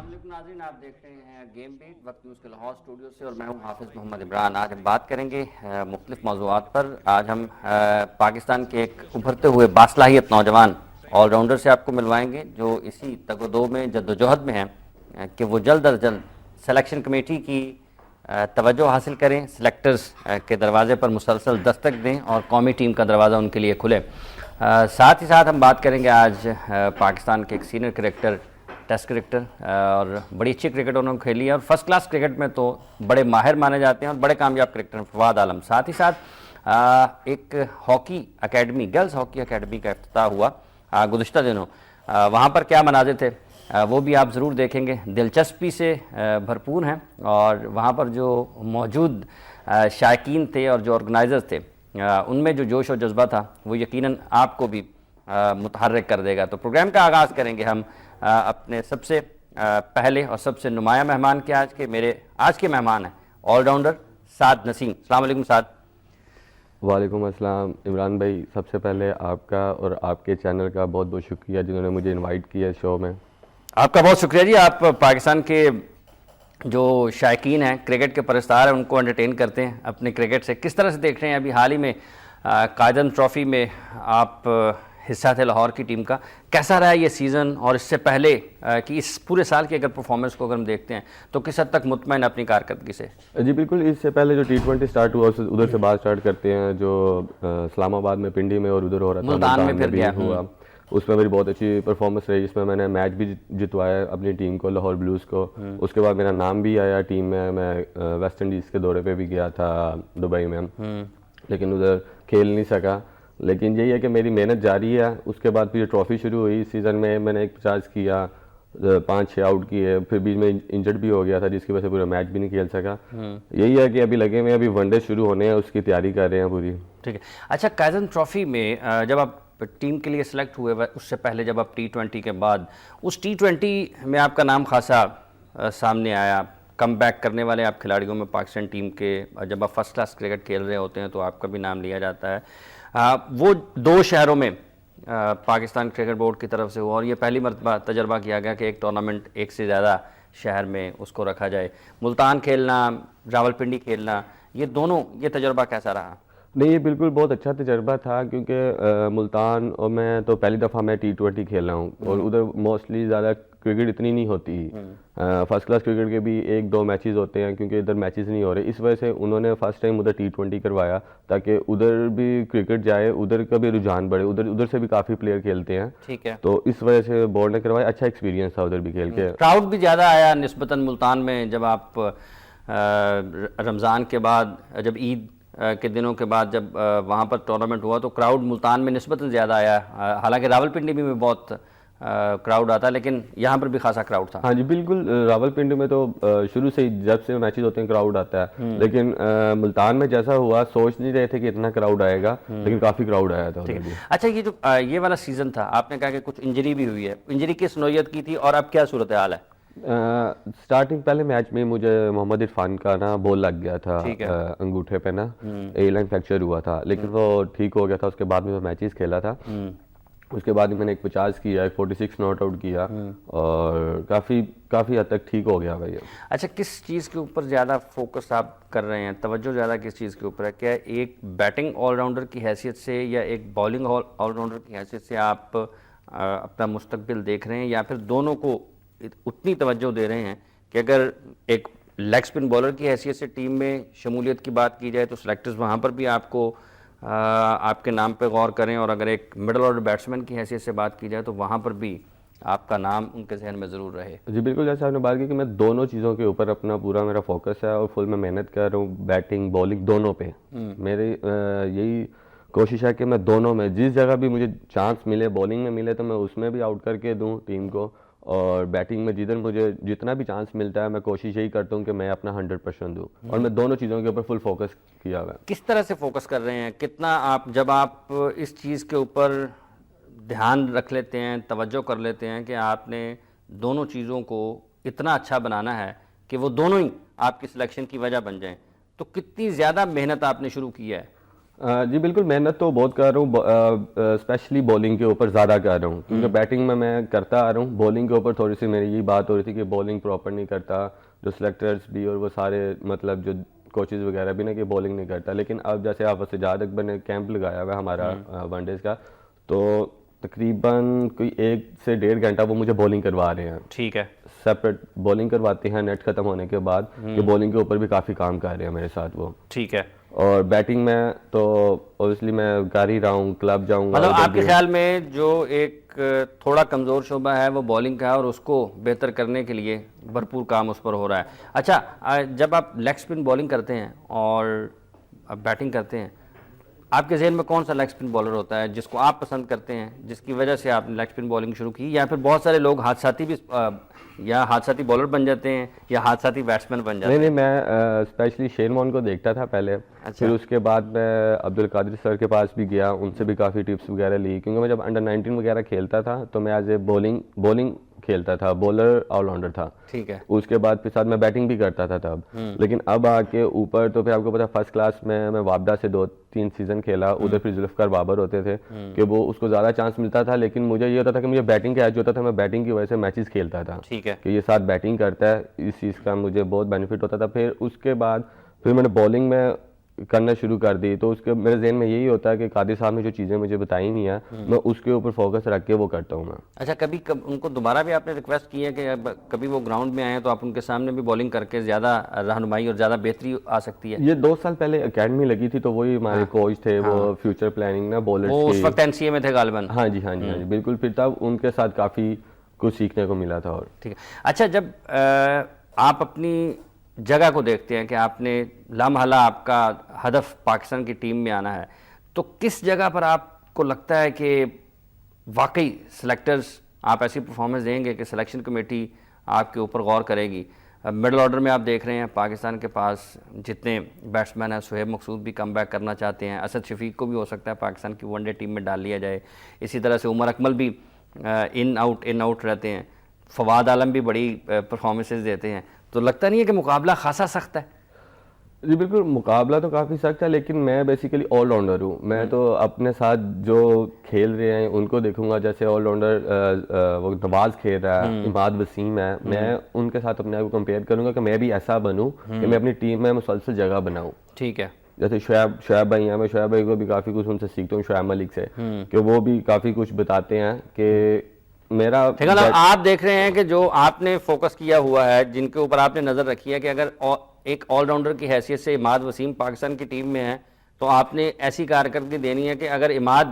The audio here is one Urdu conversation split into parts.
علیکم ناظرین، آپ دیکھ رہے ہیں گیم بیٹ وقت نیوز کے لاہور اسٹوڈیو سے، اور میں ہوں حافظ محمد عمران۔ آج ہم بات کریں گے مختلف موضوعات پر۔ آج ہم پاکستان کے ایک ابھرتے ہوئے باصلاحیت نوجوان آل راؤنڈر سے آپ کو ملوائیں گے، جو اسی تگ و دو میں جدوجہد میں ہیں کہ وہ جلد از جلد سلیکشن کمیٹی کی توجہ حاصل کریں، سلیکٹرز کے دروازے پر مسلسل دستک دیں اور قومی ٹیم کا دروازہ ان کے لیے کھلے۔ ساتھ ہی ساتھ ہم بات کریں گے آج پاکستان کے ایک سینئر کرکٹر، ٹیسٹ کرکٹر، اور بڑی اچھی کرکٹ انہوں نے کھیلی ہے، اور فرسٹ کلاس کرکٹ میں تو بڑے ماہر مانے جاتے ہیں اور بڑے کامیاب کرکٹر ہیں، فواد عالم۔ ساتھ ہی ساتھ ایک hockey academy, girls hockey academy کا افتتاح ہوا گزشتہ دنوں، وہاں پر کیا مناظر تھے وہ بھی آپ ضرور دیکھیں گے، دلچسپی سے بھرپور ہیں، اور وہاں پر جو موجود شائقین تھے اور جو آرگنائزر تھے ان میں جو جوش و جذبہ تھا وہ یقیناً آپ کو بھی متحرک کر دے گا۔ تو پروگرام کا آغاز کریں گے ہم اپنے سب سے پہلے اور سب سے نمایاں مہمان کے آج کے مہمان ہیں آل راؤنڈر سعد نسیم۔ السلام علیکم سعد۔ وعلیکم السلام عمران بھائی، سب سے پہلے آپ کا اور آپ کے چینل کا بہت بہت شکریہ جنہوں نے مجھے انوائٹ کیا شو میں۔ آپ کا بہت شکریہ جی، آپ پاکستان کے جو شائقین ہیں، کرکٹ کے پرستار ہیں، ان کو انٹرٹین کرتے ہیں اپنے کرکٹ سے۔ کس طرح سے دیکھ رہے ہیں ابھی حال ہی میں قائدین ٹرافی میں آپ حصہ تھے لاہور کی ٹیم کا، کیسا رہا یہ سیزن، اور اس سے پہلے کہ اس پورے سال کی اگر پرفارمنس کو اگر ہم دیکھتے ہیں تو کس حد تک مطمئن اپنی کارکردگی سے؟ جی بالکل، اس سے پہلے جو T20 سٹارٹ ہوا ادھر سے بات سٹارٹ کرتے ہیں، جو اسلام آباد میں پنڈی میں اور ادھر ہو رہا تھا ملتان میں پھر بھی گیا ہوا، اس میں میری بہت اچھی پرفارمنس رہی، اس میں میں نے میچ بھی جتوایا اپنی ٹیم کو، لاہور بلوز کو۔ اس کے بعد میرا نام بھی آیا ٹیم میں، میں ویسٹ انڈیز کے دورے پہ بھی گیا تھا دبئی میں، لیکن ادھر کھیل نہیں سکا۔ لیکن یہی ہے کہ میری محنت جاری ہے۔ اس کے بعد پھر ٹرافی شروع ہوئی، سیزن میں نے ایک 50 کیا، 5-6 آؤٹ کیے، پھر بیچ میں انجرڈ بھی ہو گیا تھا جس کی وجہ سے پورا میچ بھی نہیں کھیل سکا۔ یہی ہے کہ ابھی لگے ہوئے ہیں، ابھی ون ڈے شروع ہونے ہیں، اس کی تیاری کر رہے ہیں پوری۔ ٹھیک ہے، اچھا قائدین ٹرافی میں جب آپ ٹیم کے لیے سلیکٹ ہوئے، اس سے پہلے جب آپ T20 کے بعد، اس T20 میں آپ کا نام خاصا سامنے آیا، کم بیک کرنے والے آپ کھلاڑیوں میں پاکستان ٹیم کے، جب آپ فرسٹ کلاس کرکٹ کھیل رہے ہوتے ہیں تو آپ کا بھی نام لیا جاتا ہے۔ وہ 2 شہروں میں پاکستان کرکٹ بورڈ کی طرف سے ہوا، اور یہ پہلی مرتبہ تجربہ کیا گیا کہ ایک ٹورنامنٹ ایک سے زیادہ شہر میں اس کو رکھا جائے۔ ملتان کھیلنا، راولپنڈی کھیلنا، یہ تجربہ کیسا رہا؟ نہیں، یہ بالکل بہت اچھا تجربہ تھا، کیونکہ ملتان اور میں تو پہلی دفعہ میں T20 کھیلا ہوں، اور ادھر موسٹلی زیادہ کرکٹ اتنی نہیں ہوتی، فرسٹ کلاس کرکٹ کے بھی 1-2 میچز ہوتے ہیں، کیونکہ ادھر میچز نہیں ہو رہے، اس وجہ سے انہوں نے فرسٹ ٹائم ادھر T20 کروایا تاکہ ادھر بھی کرکٹ جائے، ادھر کا بھی رجحان بڑھے، ادھر سے بھی کافی پلیئر کھیلتے ہیں، ٹھیک ہے، تو اس وجہ سے بورڈ نے کروایا۔ اچھا ایکسپیرینس تھا ادھر بھی کھیل کے۔ کراؤڈ بھی زیادہ آیا نسبتاً ملتان میں، جب آپ رمضان کے بعد، جب عید کے دنوں کے بعد جب وہاں پر ٹورنامنٹ ہوا تو کراؤڈ ملتان میں نسبتاً زیادہ آیا، حالانکہ راولپنڈی میں بہت کراؤڈ آتا، لیکن یہاں پر بھی خاصا کراؤڈ تھا۔ ہاں جی بالکل، راولپنڈی میں تو شروع سے ہی جب سے میچز ہوتے ہیں کراؤڈ آتا ہے، لیکن ملتان میں جیسا ہوا سوچ نہیں رہے تھے کہ اتنا کراؤڈ آئے گا، لیکن کافی کراؤڈ آیا تھا ادھر بھی۔ اچھا، یہ والا سیزن تھا، آپ نے کہا کہ کچھ انجری بھی ہوئی ہے، انجری کس نوعیت کی تھی اور اب کیا صورتحال ہے؟ سٹارٹنگ پہلے میچ میں مجھے محمد عرفان کا نا بول لگ گیا تھا انگوٹھے پہ نا، اے لائن فریکچر ہوا تھا، لیکن وہ ٹھیک ہو گیا تھا۔ اس کے بعد میں میچز کھیلا تھا، اس کے بعد میں نے ایک 50 کیا، ایک 46 ناٹ آؤٹ کیا، اور کافی حد تک ٹھیک ہو گیا بھائی۔ اچھا، کس چیز کے اوپر زیادہ فوکس آپ کر رہے ہیں، توجہ زیادہ کس چیز کے اوپر ہے؟ کیا ایک بیٹنگ آل راؤنڈر کی حیثیت سے یا ایک بالنگ آل راؤنڈر کی حیثیت سے آپ اپنا مستقبل دیکھ رہے ہیں، یا پھر دونوں کو اتنی توجہ دے رہے ہیں کہ اگر ایک لیگ سپن بالر کی حیثیت سے ٹیم میں شمولیت کی بات کی جائے تو سلیکٹرز وہاں پر بھی آپ کو آپ کے نام پہ غور کریں، اور اگر ایک مڈل آرڈر بیٹسمین کی حیثیت سے بات کی جائے تو وہاں پر بھی آپ کا نام ان کے ذہن میں ضرور رہے؟ جی بالکل، جیسے آپ نے بات کی کہ میں دونوں چیزوں کے اوپر اپنا پورا میرا فوکس ہے، اور فل میں محنت کر رہا ہوں، بیٹنگ بالنگ دونوں پہ۔ میری یہی کوشش ہے کہ میں دونوں میں جس جگہ بھی مجھے چانس ملے، بالنگ میں ملے تو میں اس میں بھی آؤٹ کر کے دوں ٹیم کو، اور بیٹنگ میں جدھر مجھے جتنا بھی چانس ملتا ہے میں کوشش یہی کرتا ہوں کہ میں اپنا 100% دوں، اور میں دونوں چیزوں کے اوپر فل فوکس کیا ہوا ہے۔ کس طرح سے فوکس کر رہے ہیں؟ کتنا جب آپ اس چیز کے اوپر دھیان رکھ لیتے ہیں، توجہ کر لیتے ہیں کہ آپ نے دونوں چیزوں کو اتنا اچھا بنانا ہے کہ وہ دونوں ہی آپ کی سلیکشن کی وجہ بن جائیں، تو کتنی زیادہ محنت آپ نے شروع کی ہے؟ جی بالکل محنت تو بہت کر رہا ہوں، اسپیشلی بولنگ کے اوپر زیادہ کر رہا ہوں، کیونکہ بیٹنگ میں کرتا آ رہا ہوں، بولنگ کے اوپر تھوڑی سی میری یہ بات ہو رہی تھی کہ بولنگ پراپر نہیں کرتا، جو سلیکٹرز بھی اور وہ سارے مطلب جو کوچز وغیرہ بھی نا کہ بولنگ نہیں کرتا، لیکن اب جیسے آپ سجاد اکبر نے کیمپ لگایا ہوا ہے ہمارا ون ڈیز کا، تو تقریباً کوئی 1 سے 1.5 گھنٹہ وہ مجھے بولنگ کروا رہے ہیں، ٹھیک ہے، سیپریٹ بولنگ کرواتے ہیں نیٹ ختم ہونے کے بعد، کہ بولنگ کے اوپر بھی کافی کام کر رہے ہیں میرے ساتھ وہ، ٹھیک ہے. اور بیٹنگ میں تو اوبیسلی میں کر ہی رہا ہوں، کلب جاؤں گا. مطلب آپ کے خیال میں جو ایک تھوڑا کمزور شعبہ ہے وہ بولنگ کا ہے، اور اس کو بہتر کرنے کے لیے بھرپور کام اس پر ہو رہا ہے. اچھا، جب آپ لیگ اسپن بولنگ کرتے ہیں اور بیٹنگ کرتے ہیں، آپ کے ذہن میں کون سا لیگ اسپن بالر ہوتا ہے جس کو آپ پسند کرتے ہیں، جس کی وجہ سے آپ نے لیگ اسپن بالنگ شروع کی، یا پھر بہت سارے لوگ حادثاتی بھی یا حادثاتی بالر بن جاتے ہیں یا حادثاتی بیٹسمین بن جاتے ہیں؟ نہیں، میں اسپیشلی شین وان کو دیکھتا تھا پہلے، پھر اس کے بعد میں عبد القادر سر کے پاس بھی گیا، ان سے بھی کافی ٹپس وغیرہ لی، کیونکہ میں جب انڈر 19 وغیرہ کھیلتا تھا تو میں ایز اے بولنگ کھیلتا تھا، بولر آل راؤنڈر تھا. ٹھیک ہے. اس کے بعد پھر ساتھ میں بیٹنگ بھی کرتا تھا تب، لیکن اب آ کے اوپر تو پھر آپ کو پتا فرسٹ کلاس میں وابڈا سے 2-3 سیزن کھیلا، ادھر پھر ذوالفقار بابر ہوتے تھے کہ وہ اس کو زیادہ چانس ملتا تھا، لیکن مجھے یہ ہوتا تھا کہ مجھے بیٹنگ کا ایج ہوتا تھا، میں بیٹنگ کی وجہ سے میچز کھیلتا تھا. ٹھیک ہے. کہ یہ ساتھ بیٹنگ کرتا ہے، اس چیز کا مجھے بہت بینیفٹ ہوتا تھا. پھر اس کے بعد پھر میں نے بولنگ میں کرنا شروع کر دی، تو اس کے میرے ذہن میں یہی ہوتا ہے کہ قادر صاحب نے جو چیزیں مجھے بتائی نہیں ہیں میں اس کے اوپر فوکس رکھ کے وہ کرتا ہوں میں. اچھا، کبھی ان کو دوبارہ بھی آپ نے ریکویسٹ کی ہے کہ کبھی وہ گراؤنڈ میں آئیں تو آپ ان کے سامنے بھی بولنگ کر کے زیادہ رہنمائی اور زیادہ بہتری آ سکتی ہے؟ یہ 2 سال پہلے اکیڈمی لگی تھی، تو وہی ہمارے کوچ تھے، وہ فیوچر پلاننگ نا بولرز وہ اس کی، وقت NCA میں تھے غالباً. ہاں جی بالکل. پھر تب ان کے ساتھ کافی کچھ سیکھنے کو ملا تھا. اور ٹھیک ہے. اچھا، جب آپ اپنی جگہ کو دیکھتے ہیں کہ آپ نے لامحالہ آپ کا ہدف پاکستان کی ٹیم میں آنا ہے، تو کس جگہ پر آپ کو لگتا ہے کہ واقعی سلیکٹرز آپ ایسی پرفارمنس دیں گے کہ سلیکشن کمیٹی آپ کے اوپر غور کرے گی؟ مڈل آرڈر میں آپ دیکھ رہے ہیں پاکستان کے پاس جتنے بیٹسمین ہیں، شعیب مقصود بھی کم بیک کرنا چاہتے ہیں، اسد شفیق کو بھی ہو سکتا ہے پاکستان کی ون ڈے ٹیم میں ڈال لیا جائے، اسی طرح سے عمر اکمل بھی ان آؤٹ رہتے ہیں، فواد عالم بھی بڑی پرفارمنسز دیتے ہیں. تو لگتا نہیں ہے کہ مقابلہ خاصا سخت ہے؟ جی بالکل، مقابلہ تو کافی سخت ہے، لیکن میں بیسیکلی آل راؤنڈر ہوں. میں تو اپنے ساتھ جو کھیل رہے ہیں ان کو دیکھوں گا، جیسے آل راؤنڈر وہ نواز کھیل رہا ہے، عماد وسیم ہے، میں ان کے ساتھ اپنے آپ کو کمپیئر کروں گا کہ میں بھی ایسا بنوں کہ میں اپنی ٹیم میں مسلسل جگہ بناؤں. ٹھیک ہے. جیسے شعیب بھائی ہیں، میں شعیب بھائی کو بھی کافی کچھ ان سے سیکھتا ہوں، شعیب ملک سے، کہ وہ بھی کافی کچھ بتاتے ہیں کہ میرا آپ دیکھ رہے ہیں کہ جو آپ نے فوکس کیا ہوا ہے، جن کے اوپر آپ نے نظر رکھی ہے کہ اگر ایک آل راؤنڈر کی حیثیت سے عماد وسیم پاکستان کی ٹیم میں ہیں تو آپ نے ایسی کارکردگی دینی ہے کہ اگر عماد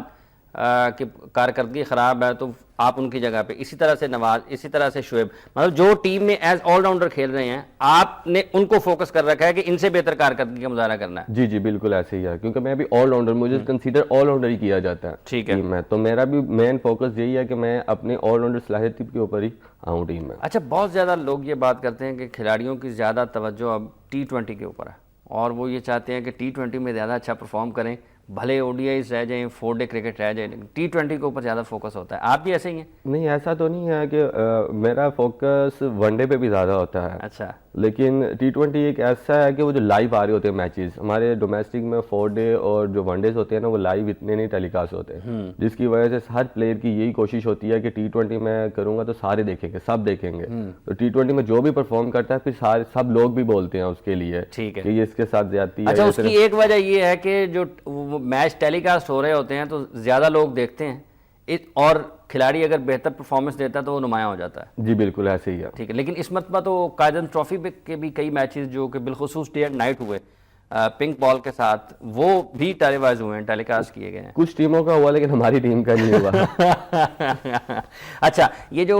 کی کارکردگی خراب ہے تو آپ ان کی جگہ پہ، اسی طرح سے نواز، اسی طرح سے شعیب، مطلب جو ٹیم میں ایز آل راؤنڈر کھیل رہے ہیں آپ نے ان کو فوکس کر رکھا ہے کہ ان سے بہتر کارکردگی کا مظاہرہ کرنا ہے. جی بالکل ایسے ہی ہے، کیونکہ میں بھی آل راؤنڈر، مجھے کنسیڈر آل راؤنڈر ہی کیا جاتا ہے. ٹھیک ہے. میں تو میرا بھی مین فوکس یہی ہے کہ میں اپنے آل راؤنڈر صلاحیت کے اوپر ہی آؤں ٹیم میں. اچھا، بہت زیادہ لوگ یہ بات کرتے ہیں کہ کھلاڑیوں کی زیادہ توجہ اب T20 کے اوپر ہے، اور وہ یہ چاہتے ہیں کہ T20 میں زیادہ اچھا پرفارم کریں، بھلے ODIs رہ جائیں، 4 ڈے کرکٹ رہ جائیں، T20 کے اوپر زیادہ فوکس ہوتا ہے. آپ بھی ایسے ہی ہیں؟ نہیں، ایسا تو نہیں ہے کہ میرا فوکس ون ڈے پہ بھی زیادہ ہوتا ہے. اچھا. لیکن T20 ایک ایسا ہے کہ وہ جو لائیو آ رہے ہوتے ہیں میچز، ہمارے ڈومیسٹک میں 4 ڈے اور جو ون ڈیز ہوتے ہیں نا وہ لائیو اتنے نہیں ٹیلی کاسٹ ہوتے، جس کی وجہ سے ہر پلیئر کی یہی کوشش ہوتی ہے کہ T20 میں کروں گا تو سارے دیکھیں گے، سب دیکھیں گے. تو T20 میں جو بھی پرفارم کرتا ہے پھر سب لوگ بھی بولتے ہیں اس کے لیے کہ یہ اس کے ساتھ زیادتی ہے. اچھا، اس کی ایک وجہ یہ ہے کہ جو میچ ٹیلی کاسٹ ہو رہے ہوتے ہیں تو زیادہ لوگ دیکھتے ہیں، اور کھلاڑی اگر بہتر پرفارمنس دیتا ہے تو وہ نمایاں ہو جاتا ہے. جی بالکل ایسے ہی ہے. ٹھیک ہے. لیکن اس مرتبہ تو قائدین ٹرافی کے بھی کئی میچز جو کہ بالخصوص ڈے اینڈ نائٹ ہوئے پنک بال کے ساتھ، وہ بھی ٹیلی وائز ہوئے ہیں، ٹیلی کاسٹ کیے گئے ہیں. کچھ ٹیموں کا ہوا لیکن ہماری ٹیم کا نہیں ہوا. اچھا، یہ جو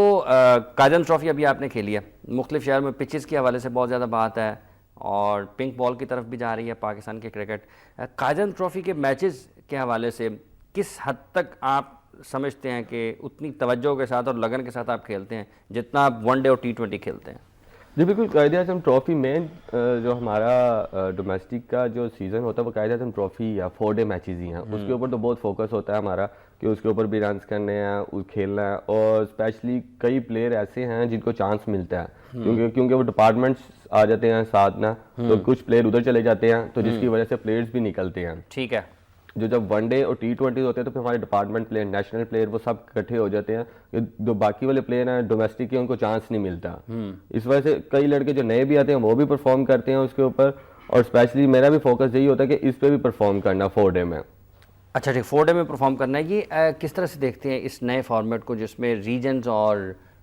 قائدین ٹرافی ابھی آپ نے کھیلی ہے، مختلف شہر میں پچز کے حوالے سے بہت زیادہ بات ہے، اور پنک بال کی طرف بھی جا رہی ہے پاکستان کے کرکٹ. قائدین ٹرافی کے میچز کے حوالے سے کس حد تک آپ سمجھتے ہیں کہ اتنی توجہ کے ساتھ اور لگن کے ساتھ آپ کھیلتے ہیں جتنا آپ ون ڈے اور T20 کھیلتے ہیں؟ جی بالکل، قائد اعظم ٹرافی مین جو ہمارا ڈومیسٹک کا جو سیزن ہوتا ہے وہ قائد اعظم ٹرافی یا 4 ڈے میچز ہی ہیں. اس کے اوپر تو بہت فوکس ہوتا ہے ہمارا کہ اس کے اوپر بھی رنس کرنے ہیں، کھیلنا ہے، اور اسپیشلی کئی پلیئر ایسے ہیں جن کو چانس ملتا ہے کیونکہ وہ ڈپارٹمنٹس آ جاتے ہیں ساتھ نا، تو کچھ پلیئر ادھر چلے جاتے ہیں تو جس کی وجہ سے پلیئرز بھی نکلتے ہیں. ٹھیک ہے. جو جب ون ڈے اور T20 ہوتے ہیں تو پھر ہمارے ڈپارٹمنٹ پلیئر, نیشنل پلیئر, وہ سب اکٹھے ہو جاتے ہیں کہ جو باقی والے پلیئر ہیں ڈومیسٹک کے ان کو چانس نہیں ملتا. اس وجہ سے کئی لڑکے جو نئے بھی آتے ہیں وہ بھی پرفارم کرتے ہیں اس کے اوپر, اور اسپیشلی میرا بھی فوکس یہی ہوتا ہے کہ اس پہ بھی پرفارم کرنا 4 ڈے میں. اچھا ٹھیک, 4 ڈے میں پرفارم کرنا ہے. یہ کس طرح سے دیکھتے ہیں اس نئے فارمیٹ کو جس میں ریجنز اور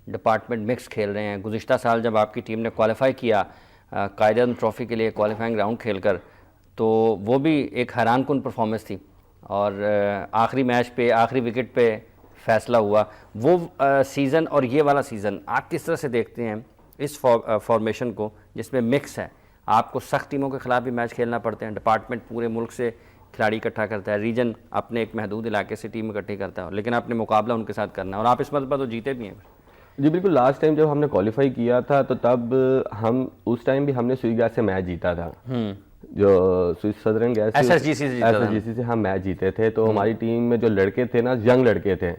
ڈپارٹمنٹ مکس کھیل رہے ہیں؟ گزشتہ سال جب آپ کی ٹیم نے کوالیفائی کیا قائد اعظم ٹرافی کے لیے کوالیفائنگ راؤنڈ کھیل کر, تو وہ بھی ایک حیران کن پرفارمنس تھی, اور آخری میچ پہ آخری وکٹ پہ فیصلہ ہوا. وہ سیزن اور یہ والا سیزن آپ کس طرح سے دیکھتے ہیں اس فارمیشن کو جس میں مکس ہے؟ آپ کو سخت ٹیموں کے خلاف بھی میچ کھیلنا پڑتے ہیں, ڈپارٹمنٹ پورے ملک سے کھلاڑی اکٹھا کرتا ہے, ریجن اپنے ایک محدود علاقے سے ٹیم اکٹھی کرتا ہے, لیکن آپ نے مقابلہ ان کے ساتھ کرنا ہے, اور آپ اس مرتبہ تو جیتے بھی ہیں. جی بالکل, لاسٹ ٹائم جب ہم نے کوالیفائی کیا تھا تو تب ہم اس ٹائم بھی ہم نے سوئی گیس سے میچ جیتا تھا, جو Sui Southern gas S S G C سے ہم میچ جیتے تھے. تو ہماری ٹیم میں جو لڑکے تھے نا, ینگ لڑکے تھے,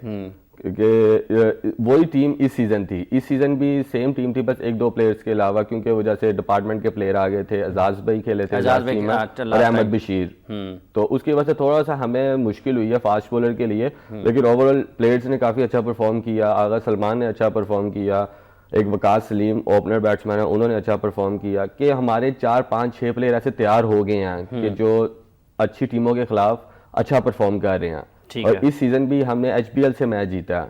کہ وہی ٹیم اس سیزن تھی. اس سیزن بھی سیم ٹیم تھی, بس 1-2 پلیئرز کے علاوہ, کیونکہ وہ جیسے ڈپارٹمنٹ کے پلیئر آ گئے تھے, اعزاز بھائی کھیلے تھے اور احمد بشیر, تو اس کی وجہ سے تھوڑا سا ہمیں مشکل ہوئی ہے فاسٹ بولر کے لیے. لیکن اوور آل پلیئرز نے کافی اچھا پرفارم کیا. آغا سلمان نے اچھا پرفارم کیا, ایک وقاص سلیم اوپنر بیٹسمین ہیں, انہوں نے اچھا پرفارم کیا. کہ ہمارے 4-5-6 پلیئر ایسے تیار ہو گئے ہیں کہ جو اچھی ٹیموں کے خلاف اچھا پرفارم کر رہے ہیں. اور اس سیزن بھی ہم نے HBL سے میچ جیتا.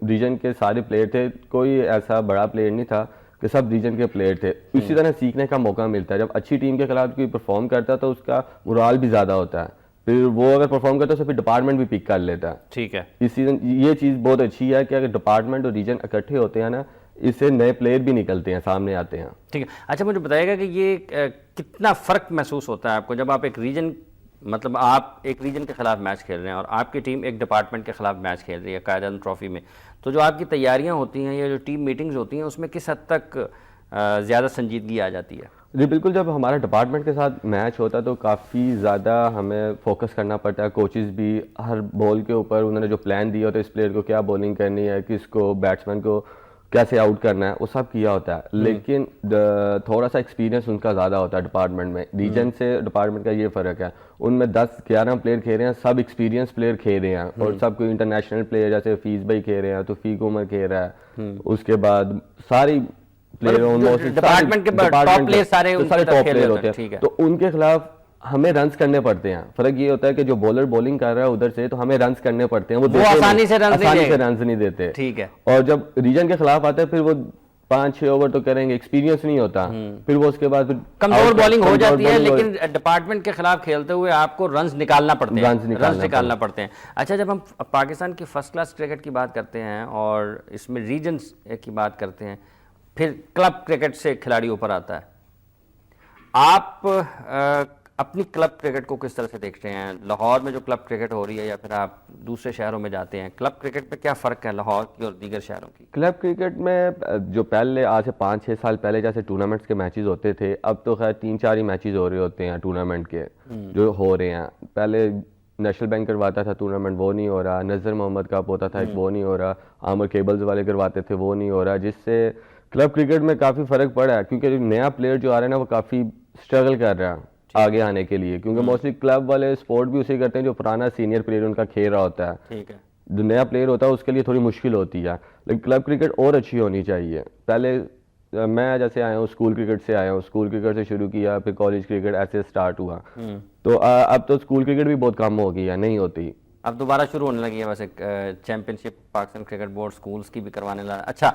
ریجن کے سارے پلیئر تھے, کوئی ایسا بڑا پلیئر نہیں تھا, کہ سب ریجن کے پلیئر تھے. اسی طرح سیکھنے کا موقع ملتا ہے. جب اچھی ٹیم کے خلاف کوئی پرفارم کرتا ہے تو اس کا مورال بھی زیادہ ہوتا ہے, پھر وہ اگر پرفارم کرتا ہے تو پھر ڈپارٹمنٹ بھی پک کر لیتا ہے. ٹھیک ہے, اس سیزن یہ چیز بہت اچھی ہے کہ اگر ڈپارٹمنٹ اور ریجن اکٹھے ہوتے ہیں نا, اس سے نئے پلیئر بھی نکلتے ہیں, سامنے آتے ہیں. ٹھیک ہے. اچھا مجھے بتائیے گا کہ یہ کتنا فرق محسوس ہوتا ہے آپ کو جب آپ ایک ریجن, مطلب آپ ایک ریجن کے خلاف میچ کھیل رہے ہیں اور آپ کی ٹیم ایک ڈپارٹمنٹ کے خلاف میچ کھیل رہی ہے قائد اعظم ٹرافی میں, تو جو آپ کی تیاریاں ہوتی ہیں یا جو ٹیم میٹنگز ہوتی ہیں اس میں کس حد تک زیادہ سنجیدگی آ جاتی ہے؟ جی بالکل, جب ہمارا ڈپارٹمنٹ کے ساتھ میچ ہوتا ہے تو کافی زیادہ ہمیں فوکس کرنا پڑتا ہے. کوچز بھی ہر بال کے اوپر انہوں نے جو پلان دیا ہوتا ہے, اس پلیئر کو کیا بولنگ کرنی ہے, کس کو بیٹسمین کو کیسے آؤٹ کرنا ہے, وہ سب کیا ہوتا ہے. لیکن تھوڑا سا ایکسپیرینس ان کا زیادہ ہوتا ہے ڈپارٹمنٹ میں. ریجن سے ڈپارٹمنٹ کا یہ فرق ہے, ان میں 10-11 پلیئر کھیل رہے ہیں, سب ایکسپیرینس پلیئر کھیل رہے ہیں, اور سب کوئی انٹرنیشنل پلیئر جیسے فیض بھائی کھیل رہے ہیں, توفیق عمر کھیل رہا ہے, اس کے بعد ساری پلیئر ڈپارٹمنٹ کے ٹاپ پلیئر سارے ٹاپ پلیئر ہوتے ہیں, تو ان کے خلاف ہمیں رنز کرنے پڑتے ہیں. فرق یہ ہوتا ہے کہ جو بولر بولنگ کر رہا ہے ادھر سے, تو ہمیں رنز کرنے پڑتے ہیں, وہ آسانی سے رنز نہیں دیتے. ٹھیک ہے. اور جب ریجن کے خلاف آتے ہیں پھر وہ 5-6 اوور تو کریں گے, ایکسپیرینس نہیں ہوتا, پھر وہ اس کے بعد کمزور بالنگ ہو جاتی ہے. لیکن ڈپارٹمنٹ کے خلاف کھیلتے ہوئے آپ کو رنز نکالنا پڑتے ہیں, رنز نکالنا پڑتے ہیں. اچھا, جب ہم پاکستان کی فرسٹ کلاس کرکٹ کی بات کرتے ہیں اور اس میں ریجنز کی بات کرتے ہیں, پھر کلب کرکٹ سے کھلاڑی اوپر آتا ہے, آپ اپنی کلب کرکٹ کو کس طرح سے دیکھتے ہیں؟ لاہور میں جو کلب کرکٹ ہو رہی ہے یا پھر آپ دوسرے شہروں میں جاتے ہیں, کلب کرکٹ میں کیا فرق ہے لاہور کی اور دیگر شہروں کی؟ کلب کرکٹ میں جو پہلے آج سے 5-6 سال پہلے جیسے ٹورنامنٹس کے میچز ہوتے تھے, اب تو خیر 3-4 ہی میچز ہو رہے ہوتے ہیں ٹورنامنٹ کے جو ہو رہے ہیں. پہلے نیشنل بینک کرواتا تھا ٹورنامنٹ, وہ نہیں ہو رہا. نذر محمد کپ ہوتا تھا ایک, وہ نہیں ہو رہا. عامر کیبلز والے کرواتے تھے, وہ نہیں ہو رہا. جس سے کلب کرکٹ میں کافی فرق پڑا ہے, کیونکہ نیا پلیئر جو آ رہا ہے نا وہ کافی اسٹرگل کر رہا ہے آگے آنے کے لیے, کیونکہ موسٹلی کلب والے سپورٹ بھی اسے کرتے ہیں جو پرانا سینئر پلیئر ان کا کھیل رہا ہوتا ہے. ٹھیک ہے. جو نیا پلیئر ہوتا ہے اس کے لیے تھوڑی مشکل ہوتی ہے. لیکن کلب کرکٹ اور اچھی ہونی چاہیے. پہلے میں جیسے آیا ہوں اسکول کرکٹ سے آیا ہوں, اسکول کرکٹ سے شروع کیا, پھر کالج کرکٹ ایسے اسٹارٹ ہوا, تو اب تو اسکول کرکٹ بھی بہت کم ہو گئی ہے, نہیں ہوتی. اب دوبارہ شروع ہونے لگی ہے ویسے چیمپئن شپ پاکستان کرکٹ بورڈ سکولز کی بھی کروانے لگا. اچھا,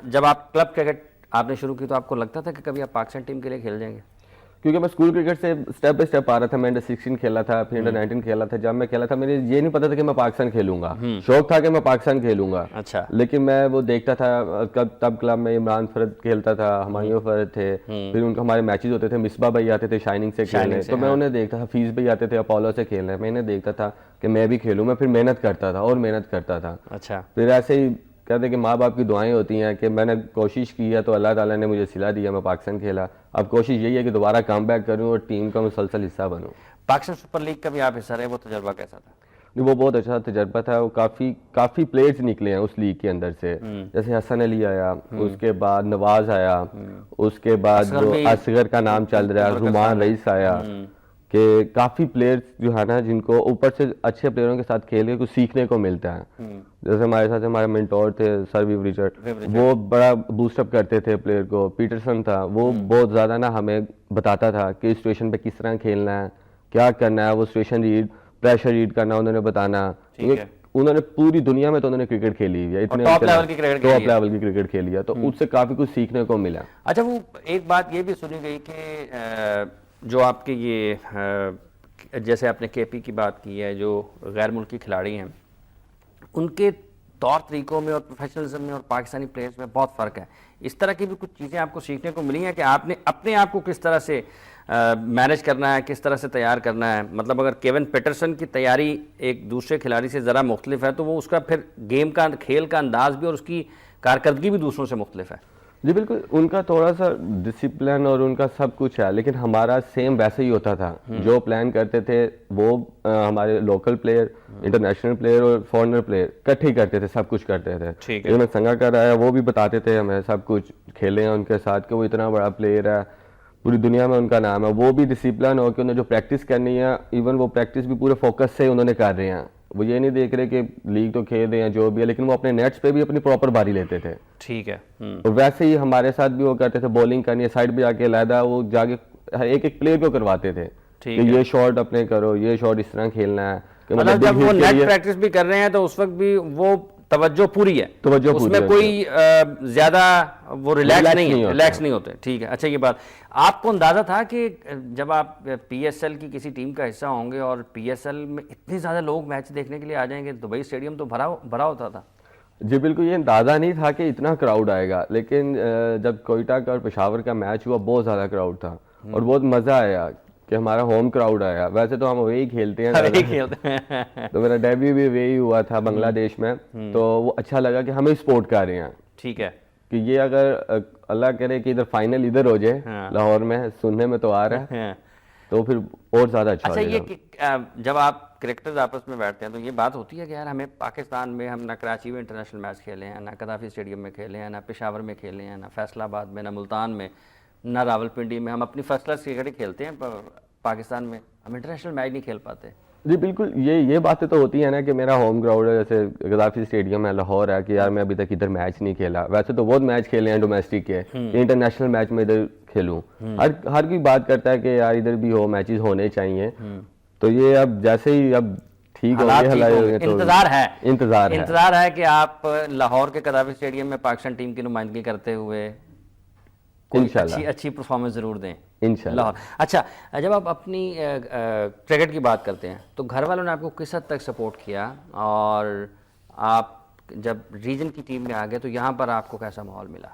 جب آپ کلب کرکٹ آپ نے شروع کی تو آپ کو لگتا تھا کہ کبھی آپ پاکستان ٹیم کے لیے کھیل جائیں گے؟ کیونکہ میں اسکول کرکٹ سے اسٹیپ بائی اسٹیپ آ رہا تھا. میں انڈر 16 کھیلا تھا, پھر انڈر 19 کھیلا تھا. جب میں کھیلا تھا مجھے یہ نہیں پتا تھا کہ میں پاکستان کھیلوں گا, شوق تھا کہ میں پاکستان کھیلوں گا. اچھا. لیکن میں وہ دیکھتا تھا, تب کلب میں عمران فرد کھیلتا تھا, ہمایوں فرد تھے, پھر ان کے ہمارے میچز ہوتے تھے, مصباح بھائی آتے تھے شائننگ سے کھیلنے, تو میں انہیں دیکھتا تھا. فیس بھائی آتے تھے اپولو سے کھیلنے, میں انہیں دیکھتا تھا کہ میں بھی کھیلوں. میں پھر محنت کرتا تھا اور محنت کرتا تھا. اچھا. پھر ایسے ہی کہتے ہیں کہ ماں باپ کی دعائیں ہوتی ہیں کہ میں نے کوشش کی ہے تو اللہ تعالیٰ نے مجھے صلہ دیا, میں پاکستان کھیلا. اب کوشش یہی ہے کہ دوبارہ کم بیک کروں اور ٹیم کا مسلسل حصہ بنوں. پاکستان سپر لیگ کا بھی آپ حصہ رہے, وہ تجربہ کیسا تھا؟ وہ بہت اچھا تجربہ تھا. وہ کافی پلیئرز نکلے ہیں اس لیگ کے اندر سے, جیسے حسن علی آیا, اس کے بعد نواز آیا, اس کے بعد جو اصغر کا نام چل رہا ہے, رومان رئیس آیا, کہ کافی پلیئرز جو ہے نا جن کو اوپر سے اچھے پلیئروں کے ساتھ کھیل کے کچھ سیکھنے کو ملتا ہے. جیسے ہمارے ساتھ ہمارے مینٹور تھے سر ویو ریچرڈ, وہ بڑا بوسٹ اپ کرتے تھے پلیئر کو. پیٹرسن تھا, وہ بہت زیادہ نا ہمیں بتاتا تھا کہ اس سچویشن پہ کس طرح کھیلنا ہے, کیا کرنا ہے, وہ سچویشن ریڈ, پریشر ریڈ کرنا انہوں نے بتانا. انہوں نے پوری دنیا میں تو انہوں نے کرکٹ کھیلی ہے, اتنے ٹاپ لیول کی کرکٹ کھیلی ہے, تو اس سے کافی کچھ سیکھنے کو ملا. اچھا, وہ ایک بات یہ بھی سنی گئی کہ جو آپ کے یہ جیسے آپ نے کے پی کی بات کی ہے, جو غیر ملکی کھلاڑی ہیں ان کے طور طریقوں میں اور پروفیشنلزم میں اور پاکستانی پلیئرز میں بہت فرق ہے. اس طرح کی بھی کچھ چیزیں آپ کو سیکھنے کو ملی ہیں کہ آپ نے اپنے آپ کو کس طرح سے مینیج کرنا ہے, کس طرح سے تیار کرنا ہے؟ مطلب اگر کیون پیٹرسن کی تیاری ایک دوسرے کھلاڑی سے ذرا مختلف ہے تو وہ اس کا پھر گیم کا کھیل کا انداز بھی اور اس کی کارکردگی بھی دوسروں سے مختلف ہے. جی بالکل, ان کا تھوڑا سا ڈسپلن اور ان کا سب کچھ ہے, لیکن ہمارا سیم ویسے ہی ہوتا تھا. جو پلان کرتے تھے وہ ہمارے لوکل پلیئر, انٹرنیشنل پلیئر اور فارنر پلیئر اکٹھے ہی کرتے تھے, سب کچھ کرتے تھے. جو میں سنگا کر رہا ہے وہ بھی بتاتے تھے ہمیں سب کچھ, کھیلے ہیں ان کے ساتھ کہ وہ اتنا بڑا پلیئر ہے, پوری دنیا میں ان کا نام ہے. وہ بھی ڈسپلن ہو کے انہیں جو پریکٹس کرنی ہے, ایون وہ پریکٹس بھی پورے فوکس سے انہوں نے کر رہے ہیں. وہ یہ نہیں دیکھ رہے کہ لیگ تو کھیل رہے ہیں جو بھی ہے, لیکن وہ اپنے نیٹس پہ بھی اپنی پراپر باری لیتے تھے. ٹھیک ہے. اور ویسے ہی ہمارے ساتھ بھی وہ کرتے تھے, بولنگ کرنی ہے سائڈ پہ جا کے علیحدہ وہ جا کے ایک ایک پلیئر کو کرواتے تھے کہ یہ شاٹ اپنے کرو, یہ شاٹ اس طرح کھیلنا ہے. مطلب جب وہ نیٹ پریکٹس بھی کر رہے ہیں تو اس وقت بھی وہ توجہ پوری ہے, اس میں کوئی زیادہ وہ ریلیکس نہیں ہوتے. ٹھیک ہے. اچھا, یہ بات آپ کو اندازہ تھا کہ جب آپ پی ایس ایل کی کسی ٹیم کا حصہ ہوں گے اور پی ایس ایل میں اتنے زیادہ لوگ میچ دیکھنے کے لیے آ جائیں گے, دبئی اسٹیڈیم تو بھرا ہوتا تھا؟ جی بالکل, یہ اندازہ نہیں تھا کہ اتنا کراؤڈ آئے گا, لیکن جب کوئٹہ کا اور پشاور کا میچ ہوا بہت زیادہ کراؤڈ تھا اور بہت مزہ آیا کہ ہمارا ہوم کراؤڈ آیا. ویسے تو ہم وہی کھیلتے ہیں, تو میرا ڈیبیو بھی وہی ہوا تھا بنگلہ دیش میں, تو وہ اچھا لگا کہ ہمیں سپورٹ کر رہے ہیں. ٹھیک ہے, کہ یہ اگر اللہ کرے کہ ادھر فائنل ادھر ہو جائے لاہور میں, سننے میں تو آ رہا ہے, تو پھر اور زیادہ اچھا ہو جائے گا. یہ جب آپ کرکٹرز آپس میں بیٹھتے ہیں تو یہ بات ہوتی ہے کہ یار ہمیں پاکستان میں, ہم نہ کراچی میں انٹرنیشنل میچ کھیلے ہیں, نہ قذافی اسٹیڈیم میں کھیلے ہیں, نہ پشاور میں کھیلے ہیں, نہ فیصل آباد میں, نہ ملتان میں, نہ راولپنڈی میں, ہم اپنی فرسٹ کلاس کرکٹ کھیلتے ہیں پاکستان میں, ہم انٹرنیشنل میچ نہیں کھیل پاتے. جی بالکل, یہ باتیں تو ہوتی ہیں نا کہ میرا ہوم گراؤنڈ ہے, جیسے قذافی اسٹیڈیم ہے لاہور ہے, کہ یار میں ابھی تک ادھر میچ نہیں کھیلا. ویسے تو بہت میچ کھیلے ہیں ڈومیسٹک کے, انٹرنیشنل میچ میں ادھر کھیلوں. ہر کوئی بات کرتا ہے کہ یار ادھر بھی ہو, میچز ہونے چاہیے. تو یہ اب جیسے ہی اب ٹھیک ہو گئے, انتظار ہے کہ آپ لاہور کے قذافی اسٹیڈیم میں پاکستان ٹیم کی نمائندگی کرتے ہوئے اچھی پرفارمنس ضرور دیں انشاءاللہ. اچھا, جب آپ اپنی کرکٹ کی بات کرتے ہیں تو گھر والوں نے آپ کو کس حد تک سپورٹ کیا, اور آپ جب ریجن کی ٹیم میں آ گئے تو یہاں پر آپ کو کیسا ماحول ملا؟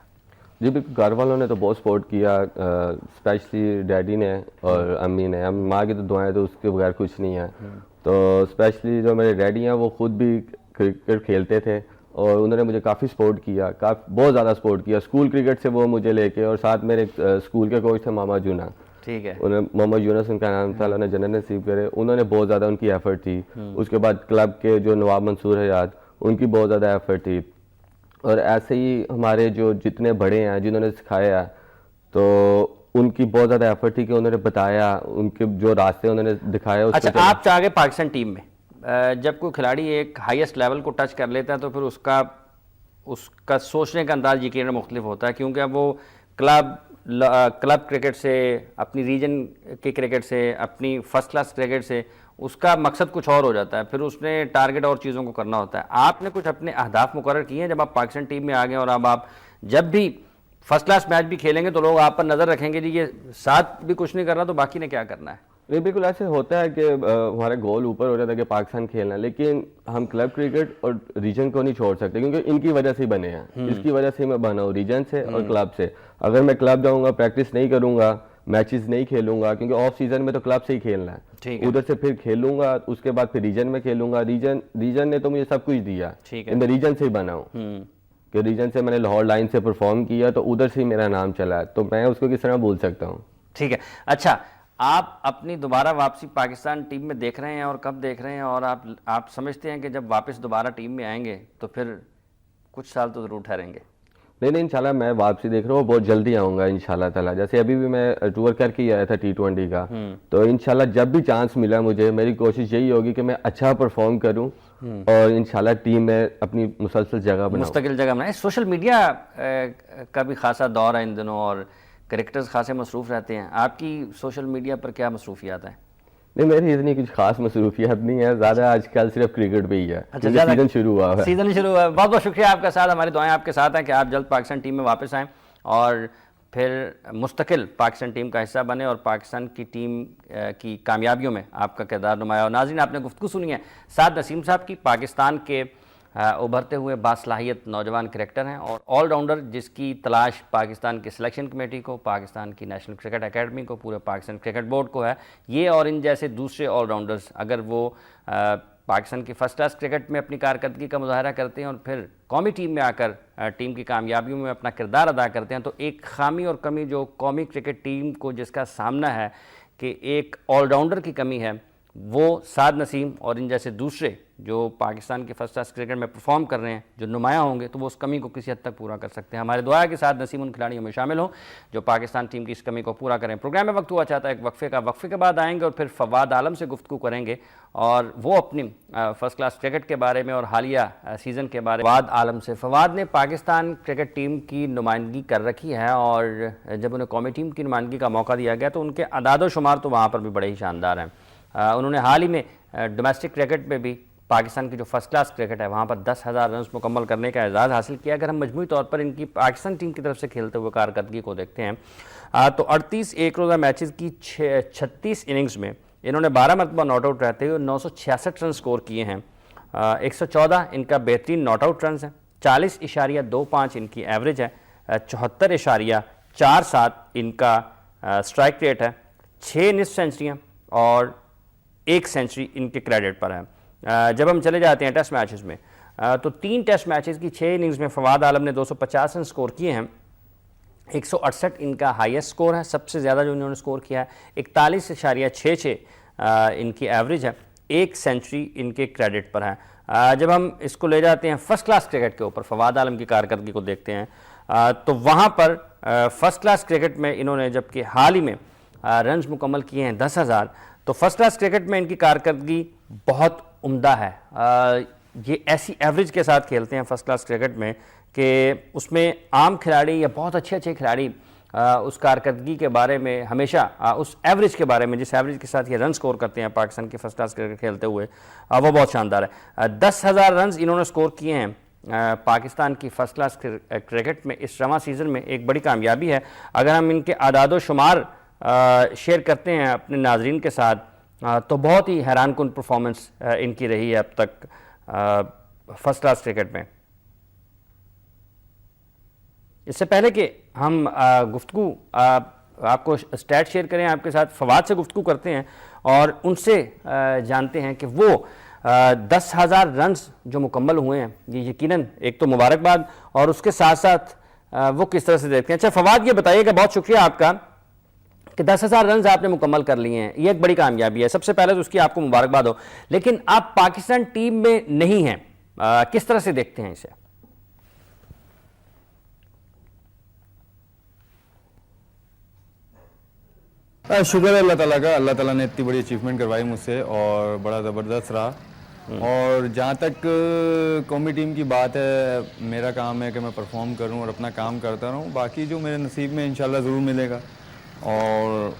جی بالکل, گھر والوں نے تو بہت سپورٹ کیا, اسپیشلی ڈیڈی نے اور امی نے. اب ماں کی تو دعائیں تو اس کے بغیر کچھ نہیں ہے. تو اسپیشلی جو میرے ڈیڈی ہیں وہ خود بھی کرکٹ کھیلتے تھے اور انہوں نے مجھے کافی سپورٹ کیا, بہت زیادہ سپورٹ کیا. اسکول کرکٹ سے وہ مجھے لے کے, اور ساتھ میرے اسکول کے کوچ تھے ماما جونا. ٹھیک ہے, انہیں محمد یونس ان کا نام تھا, اللہ نے جنت نصیب کرے. انہوں نے بہت زیادہ, ان کی ایفرٹ تھی. اس کے بعد کلب کے جو نواب منصور حیات, ان کی بہت زیادہ ایفرٹ تھی. اور ایسے ہی ہمارے جو جتنے بڑے ہیں جنہوں نے سکھایا, تو ان کی بہت زیادہ ایفرٹ تھی کہ انہوں نے بتایا, ان کے جو راستے انہوں نے دکھایا. اچھا, آپ چاہ گئے پاکستان ٹیم میں جب کوئی کھلاڑی ایک ہائیسٹ لیول کو ٹچ کر لیتا ہے تو پھر اس کا سوچنے کا انداز یقیناً مختلف ہوتا ہے, کیونکہ اب وہ کلب کرکٹ سے, اپنی ریجن کے کرکٹ سے, اپنی فرسٹ کلاس کرکٹ سے, اس کا مقصد کچھ اور ہو جاتا ہے. پھر اس نے ٹارگٹ اور چیزوں کو کرنا ہوتا ہے. آپ نے کچھ اپنے اہداف مقرر کیے ہیں جب آپ پاکستان ٹیم میں آ گئے, اور اب آپ جب بھی فرسٹ کلاس میچ بھی کھیلیں گے تو لوگ آپ پر نظر رکھیں گے, جی یہ ساتھ بھی کچھ نہیں کر رہا تو باقی نے کیا کرنا ہے؟ نہیں بالکل ایسے ہوتا ہے کہ ہمارے گول اوپر ہو جاتا ہے کہ پاکستان کھیلنا ہے, لیکن ہم کلب کرکٹ اور ریجن کو نہیں چھوڑ سکتے, کیونکہ ان کی وجہ سے ہی بنے ہیں. اس کی وجہ سے میں بنا ہوں, ریجن سے اور کلب سے. اگر میں کلب جاؤں گا, پریکٹس نہیں کروں گا, میچز نہیں کھیلوں گا, کیونکہ آف سیزن میں تو کلب سے ہی کھیلنا ہے, ادھر سے پھر کھیلوں گا, اس کے بعد پھر ریجن میں کھیلوں گا. ریجن نے تو مجھے سب کچھ دیا, میں ریجن سے ہی بنا ہوں, کہ ریجن سے میں نے لاہور لائن سے پرفارم کیا, تو ادھر سے ہی میرا نام چلا ہے, تو میں اس کو کس طرح بھول سکتا ہوں. ٹھیک ہے. اچھا, آپ اپنی دوبارہ واپسی پاکستان ٹیم میں دیکھ رہے ہیں, اور کب دیکھ رہے ہیں, اور آپ سمجھتے ہیں کہ جب واپس دوبارہ ٹیم میں آئیں گے تو پھر کچھ سال تو ضرور ٹھہریں گے؟ نہیں انشاءاللہ میں واپسی دیکھ رہا ہوں بہت جلدی آؤں گا انشاءاللہ تعالیٰ. جیسے ابھی بھی میں ٹور کر کے ہی آیا تھا T20 کا, تو انشاءاللہ جب بھی چانس ملا مجھے, میری کوشش یہی ہوگی کہ میں اچھا پرفارم کروں اور انشاءاللہ ٹیم میں اپنی مسلسل جگہ بناؤں, مستقل جگہ بنائیں. سوشل میڈیا کا بھی خاصا دور ہے ان دنوں اور کریکٹرز خاصے مصروف رہتے ہیں. آپ کی سوشل میڈیا پر کیا مصروفیات ہیں؟ نہیں میری اتنی کچھ خاص مصروفیات نہیں ہے, زیادہ آج کل صرف کرکٹ پہ ہی ہے. سیزن شروع ہوا ہے. سیزن شروع ہوا ہے. بہت بہت شکریہ آپ کا ساتھ, ہماری دعائیں آپ کے ساتھ ہیں کہ آپ جلد پاکستان ٹیم میں واپس آئیں اور پھر مستقل پاکستان ٹیم کا حصہ بنے اور پاکستان کی ٹیم کی کامیابیوں میں آپ کا کردار نمایاں ہو. ناظرین آپ نے گفتگو سنی ہے سعد نسیم صاحب کی, پاکستان کے ابھرتے ہوئے باصلاحیت نوجوان کریکٹر ہیں اور آل راؤنڈر جس کی تلاش پاکستان کی سلیکشن کمیٹی کو, پاکستان کی نیشنل کرکٹ اکیڈمی کو, پورے پاکستان کرکٹ بورڈ کو ہے. یہ اور ان جیسے دوسرے آل راؤنڈرز اگر وہ پاکستان کی فرسٹ کلاس کرکٹ میں اپنی کارکردگی کا مظاہرہ کرتے ہیں اور پھر قومی ٹیم میں آ کر ٹیم کی کامیابیوں میں اپنا کردار ادا کرتے ہیں, تو ایک خامی اور کمی جو قومی کرکٹ ٹیم کو جس کا سامنا ہے کہ ایک آل راؤنڈر کی کمی ہے, وہ سعد نسیم اور ان جیسے دوسرے جو پاکستان کے فرسٹ کلاس کرکٹ میں پرفارم کر رہے ہیں جو نمایاں ہوں گے تو وہ اس کمی کو کسی حد تک پورا کر سکتے ہیں. ہمارے دعا ہے کہ سعد نسیم ان کھلاڑیوں میں شامل ہوں جو پاکستان ٹیم کی اس کمی کو پورا کریں. پروگرام میں وقت ہوا چاہتا ہے ایک وقفے کا, وقفے کے بعد آئیں گے اور پھر فواد عالم سے گفتگو کریں گے اور وہ اپنی فرسٹ کلاس کرکٹ کے بارے میں اور حالیہ سیزن کے بارے میں. فواد عالم سے. فواد نے پاکستان کرکٹ ٹیم کی نمائندگی کر رکھی ہے اور جب انہیں قومی ٹیم کی نمائندگی کا موقع دیا گیا تو ان کے اعداد و شمار تو وہاں پر بھی بڑے ہی شاندار ہیں. انہوں نے حال ہی میں ڈومیسٹک کرکٹ میں بھی پاکستان کی جو فرسٹ کلاس کرکٹ ہے وہاں پر 10,000 رنز مکمل کرنے کا اعزاز حاصل کیا. اگر ہم مجموعی طور پر ان کی پاکستان ٹیم کی طرف سے کھیلتے ہوئے کارکردگی کو دیکھتے ہیں تو 38 ایک روزہ میچز کی 36 اننگز میں انہوں نے 12 مرتبہ ناٹ آؤٹ رہتے ہوئے 966 رن سکور کیے ہیں. 114 ان کا بہترین ناٹ آؤٹ رنز ہیں, 40.25 ان کی ایوریج ہے, 74.47 ان کا سٹرائک ریٹ ہے, 6 نصف سینچریاں اور 1 سینچری ان کے کریڈٹ پر ہے. جب ہم چلے جاتے ہیں ٹیسٹ میچز میں تو 3 ٹیسٹ میچز کی 6 اننگز میں فواد عالم نے 250 رن سکور کیے ہیں. 168 ان کا ہائیسٹ سکور ہے, سب سے زیادہ جو انہوں نے سکور کیا ہے. 41.66 ان کی ایوریج ہے, 1 سینچری ان کے کریڈٹ پر ہے. جب ہم اس کو لے جاتے ہیں فرسٹ کلاس کرکٹ کے اوپر, فواد عالم کی کارکردگی کو دیکھتے ہیں تو وہاں پر فرسٹ کلاس کرکٹ میں انہوں نے جبکہ حال ہی میں رنز مکمل کیے ہیں 10,000, تو فرسٹ کلاس کرکٹ میں ان کی کارکردگی بہت عمدہ ہے. یہ ایسی ایوریج کے ساتھ کھیلتے ہیں فرسٹ کلاس کرکٹ میں کہ اس میں عام کھلاڑی یا بہت اچھے کھلاڑی اس کارکردگی کے بارے میں ہمیشہ اس ایوریج کے بارے میں جس ایوریج کے ساتھ یہ رن سکور کرتے ہیں پاکستان کی فرسٹ کلاس کرکٹ کھیلتے ہوئے وہ بہت شاندار ہے. 10,000 رنز انہوں نے سکور کیے ہیں پاکستان کی فرسٹ کلاس کرکٹ میں اس رواں سیزن میں, ایک بڑی کامیابی ہے. اگر ہم ان کے اعداد و شمار شیئر کرتے ہیں اپنے ناظرین کے ساتھ تو بہت ہی حیران کن پرفارمنس ان کی رہی ہے اب تک فرسٹ کلاس کرکٹ میں. اس سے پہلے کہ ہم گفتگو آپ کو اسٹیٹ شیئر کریں آپ کے ساتھ, فواد سے گفتگو کرتے ہیں اور ان سے جانتے ہیں کہ وہ 10,000 رنز جو مکمل ہوئے ہیں یہ یقیناً ایک تو مبارکباد اور اس کے ساتھ ساتھ وہ کس طرح سے دیکھتے ہیں. اچھا فواد یہ بتائیے کہ بہت شکریہ آپ کا کہ 10,000 رنز آپ نے مکمل کر لیے ہیں, یہ ایک بڑی کامیابی ہے. سب سے پہلے تو اس کی آپ کو مبارکباد ہو, لیکن آپ پاکستان ٹیم میں نہیں ہیں, کس طرح سے دیکھتے ہیں اسے؟ شکر ہے اللہ تعالیٰ کا, اللہ تعالیٰ نے اتنی بڑی اچیومنٹ کروائی مجھ سے اور بڑا زبردست رہا. اور جہاں تک قومی ٹیم کی بات ہے, میرا کام ہے کہ میں پرفارم کروں اور اپنا کام کرتا رہوں, باقی جو میرے نصیب میں انشاءاللہ ضرور ملے گا. اور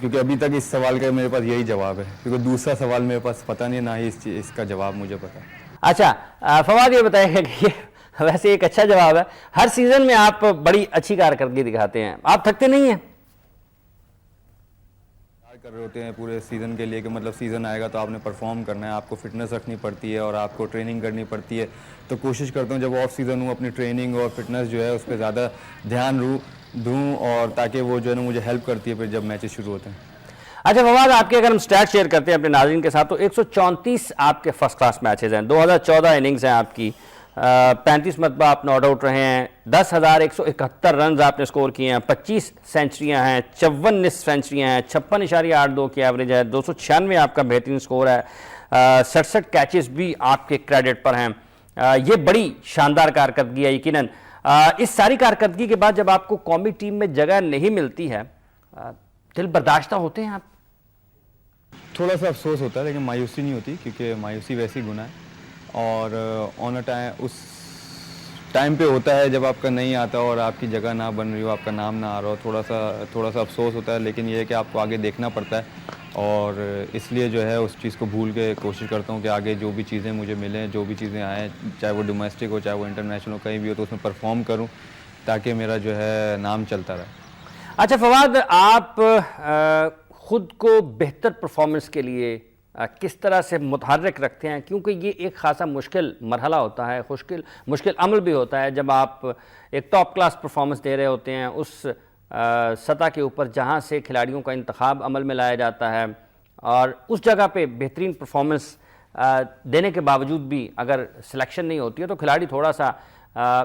کیونکہ ابھی تک اس سوال کا میرے پاس یہی جواب ہے, کیونکہ دوسرا سوال میرے پاس پتہ نہیں, نہ ہی اس کا جواب مجھے پتہ. اچھا فواد یہ بتائیے کہ یہ ویسے ایک اچھا جواب ہے, ہر سیزن میں آپ بڑی اچھی کارکردگی دکھاتے ہیں, آپ تھکتے نہیں ہیں؟ کر رہے ہوتے ہیں پورے سیزن کے لیے کہ مطلب سیزن آئے گا تو آپ نے پرفارم کرنا ہے, آپ کو فٹنس رکھنی پڑتی ہے اور آپ کو ٹریننگ کرنی پڑتی ہے. تو کوشش کرتا ہوں جب آف سیزن ہوں اپنی ٹریننگ اور فٹنس جو ہے اس پہ زیادہ دھیان دوں, اور تاکہ وہ جو ہے نا مجھے ہیلپ کرتی ہے پھر جب میچز شروع ہوتے ہیں. اچھا فواد آپ کے اگر ہم سٹیٹ شیئر کرتے ہیں اپنے ناظرین کے ساتھ تو 134 آپ کے فرسٹ کلاس میچز ہیں, 2014 اننگز ہیں آپ کی, 35 مرتبہ آپ ناٹ آؤٹ رہے ہیں, 10,171 رنز آپ نے سکور کیے ہیں, 25 سینچریاں ہیں, 54 نصف سینچریاں ہیں, 56.82 کی ایوریج ہے, 296 آپ کا بہترین سکور ہے, 67 کیچز بھی آپ کے کریڈٹ پر ہیں. یہ بڑی شاندار کارکردگی ہے یقیناً. اس ساری کارکردگی کے بعد جب آپ کو قومی ٹیم میں جگہ نہیں ملتی ہے دل برداشتہ ہوتے ہیں آپ؟ تھوڑا سا افسوس ہوتا ہے لیکن مایوسی نہیں ہوتی، کیونکہ مایوسی ویسی گناہ ہے، اور آن اے ٹائم اس ٹائم پہ ہوتا ہے جب آپ کا نہیں آتا اور آپ کی جگہ نہ بن رہی ہو، آپ کا نام نہ آ رہا ہو، تھوڑا سا افسوس ہوتا ہے، لیکن یہ ہے کہ آپ کو آگے دیکھنا پڑتا ہے، اور اس لیے جو ہے اس چیز کو بھول کے کوشش کرتا ہوں کہ آگے جو بھی چیزیں مجھے ملیں، جو بھی چیزیں آئیں، چاہے وہ ڈومیسٹک ہو چاہے وہ انٹرنیشنل ہو، کہیں بھی ہو تو اس میں پرفارم کروں تاکہ میرا جو ہے نام چلتا رہے۔ اچھا فواد، آپ خود کو بہتر پرفارمنس کے لیے کس طرح سے متحرک رکھتے ہیں؟ کیونکہ یہ ایک خاصا مشکل مرحلہ ہوتا ہے، مشکل عمل بھی ہوتا ہے جب آپ ایک ٹاپ کلاس پرفارمنس دے رہے ہوتے ہیں اس سطح کے اوپر جہاں سے کھلاڑیوں کا انتخاب عمل میں لایا جاتا ہے، اور اس جگہ پہ بہترین پرفارمنس دینے کے باوجود بھی اگر سلیکشن نہیں ہوتی ہے تو کھلاڑی تھوڑا سا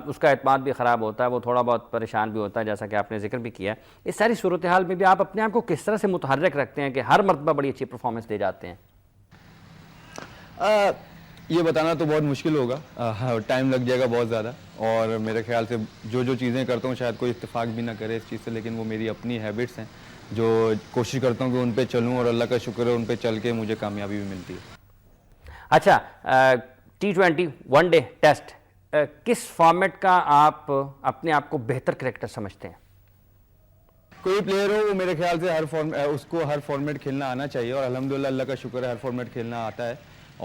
اس کا اعتماد بھی خراب ہوتا ہے، وہ تھوڑا بہت پریشان بھی ہوتا ہے، جیسا کہ آپ نے ذکر بھی کیا ہے۔ اس ساری صورتحال میں بھی آپ اپنے آپ کو کس طرح سے متحرک رکھتے ہیں کہ ہر مرتبہ بڑی اچھی پرفارمنس دے جاتے ہیں؟ یہ بتانا تو بہت مشکل ہوگا، ٹائم لگ جائے گا بہت زیادہ، اور میرے خیال سے جو چیزیں کرتا ہوں شاید کوئی اتفاق بھی نہ کرے اس چیز سے، لیکن وہ میری اپنی ہیبٹس ہیں جو کوشش کرتا ہوں کہ ان پہ چلوں، اور اللہ کا شکر ہے ان پہ چل کے مجھے کامیابی بھی ملتی ہے۔ اچھا، T20 ون ڈے ٹیسٹ کس فارمیٹ کا آپ اپنے آپ کو بہتر کریکٹر سمجھتے ہیں؟ کوئی پلیئر ہو وہ میرے خیال سے اس کو ہر فارمیٹ کھیلنا آنا چاہیے، اور الحمدللہ اللہ کا شکر ہے ہر فارمیٹ کھیلنا آتا ہے،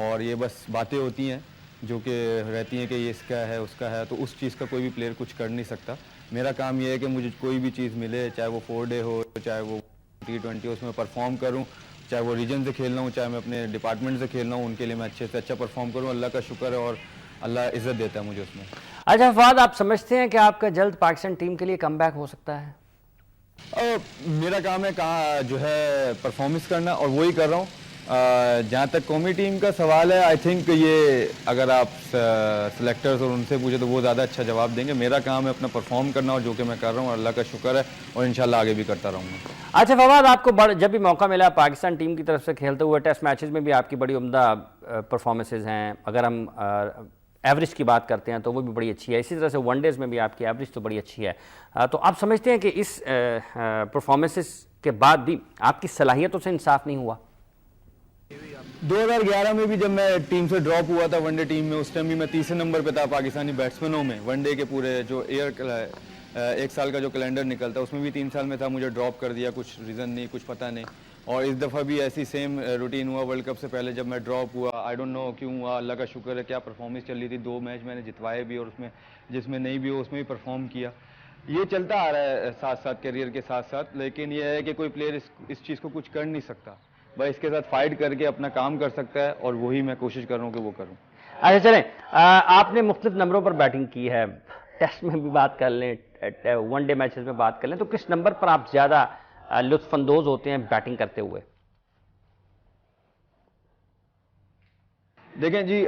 اور یہ بس باتیں ہوتی ہیں جو کہ رہتی ہیں کہ یہ اس کا ہے اس کا ہے، تو اس چیز کا کوئی بھی پلیئر کچھ کر نہیں سکتا۔ میرا کام یہ ہے کہ مجھے کوئی بھی چیز ملے، چاہے وہ 4 ڈے ہو چاہے وہ T20 ہو، اس میں پرفارم کروں، چاہے وہ ریجن سے کھیلنا ہوں چاہے میں اپنے ڈپارٹمنٹ سے کھیلنا ہوں، ان کے لیے میں اچھے سے اچھا پرفارم کروں، اللہ کا شکر ہے، اور اللہ عزت دیتا ہے مجھے اس میں۔ اچھا فواد، آپ سمجھتے ہیں کہ آپ کا جلد پاکستان ٹیم کے لیے کم بیک ہو سکتا ہے؟ میرا کام ہے جو ہے پرفارمنس کرنا، اور وہی کر رہا ہوں۔ جہاں تک قومی ٹیم کا سوال ہے، آئی تھنک یہ اگر آپ سلیکٹرز اور ان سے پوچھے تو وہ زیادہ اچھا جواب دیں گے۔ میرا کام ہے اپنا پرفارم کرنا، اور جو کہ میں کر رہا ہوں، اور اللہ کا شکر ہے، اور انشاءاللہ آگے بھی کرتا رہوں گا۔ اچھا فواد، آپ کو جب بھی موقع ملا پاکستان ٹیم کی طرف سے کھیلتے ہوئے ٹیسٹ میچز میں بھی آپ کی بڑی عمدہ پرفارمنسز ہیں، اگر ہم ایوریج کی بات کرتے ہیں تو وہ بھی بڑی اچھی ہے، اسی طرح سے ون ڈیز میں بھی آپ کی ایوریج تو بڑی اچھی ہے، تو آپ سمجھتے ہیں کہ اس پرفارمنسز کے بعد بھی آپ کی صلاحیتوں سے انصاف نہیں ہوا؟ 2011 میں بھی جب میں ٹیم سے ڈراپ ہوا تھا ون ڈے ٹیم میں، اس ٹائم بھی میں تیسرے نمبر پہ تھا پاکستانی بیٹسمینوں میں، ون ڈے کے پورے جو ایک سال کا جو کیلنڈر نکلتا ہے اس میں بھی 3 سال میں تھا، مجھے ڈراپ کر دیا، کچھ ریزن نہیں، کچھ پتہ نہیں، اور اس دفعہ بھی ایسی سیم روٹین ہوا ورلڈ کپ سے پہلے جب میں ڈراپ ہوا، آئی ڈونٹ نو کیوں ہوا، اللہ کا شکر ہے کیا پرفارمنس چل رہی تھی، 2 میچ میں نے جتوائے بھی، اور اس میں جس میں نہیں بھی ہو اس میں بھی پرفارم کیا۔ یہ چلتا آ رہا ہے ساتھ ساتھ کیریئر کے ساتھ ساتھ، لیکن یہ ہے کہ کوئی پلیئر اس چیز کو کچھ کر نہیں سکتا، بھائی اس کے ساتھ فائٹ کر کے اپنا کام کر سکتا ہے، اور وہی میں کوشش کر رہا ہوں کہ وہ کروں۔ اچھا چلیں، آپ نے مختلف نمبروں پر بیٹنگ کی ہے، ٹیسٹ میں بھی بات کر لیں، ون ڈے میچز میں بات کر لیں، تو کس نمبر پر آپ زیادہ لطف اندوز ہوتے ہیں بیٹنگ کرتے ہوئے؟ دیکھیں جی،